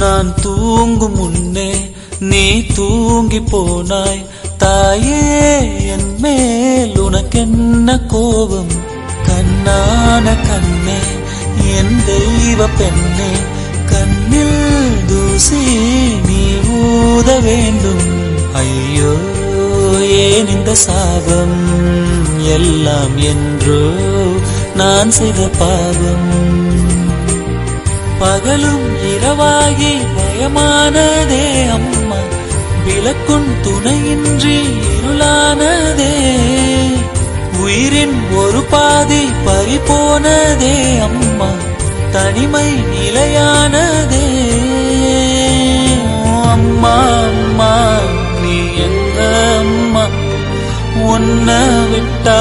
நான் தூங்கும் முன்னே நீ தூங்கி போனாய் தாயே, என் மேல் உனக்கென்ன கோபம்? கண்ணான கண்ணே, என் தெய்வ பெண்ணே, கண்ணில் தூசி நீ ஊத வேண்டும். ஐயோ, ஏன் இந்த சாபம்? எல்லாம் என்றோ நான் செய்த பாவம். பகலும் இரவாகி பயமானதே அம்மா, விளக்குன் துணையின்றி இருளானதே. உயிரின் ஒரு பாதி பறிபோனதே அம்மா, தனிமை நிலையானதே. அம்மா அம்மா, நீ எங்க அம்மா? உன்னை விட்டா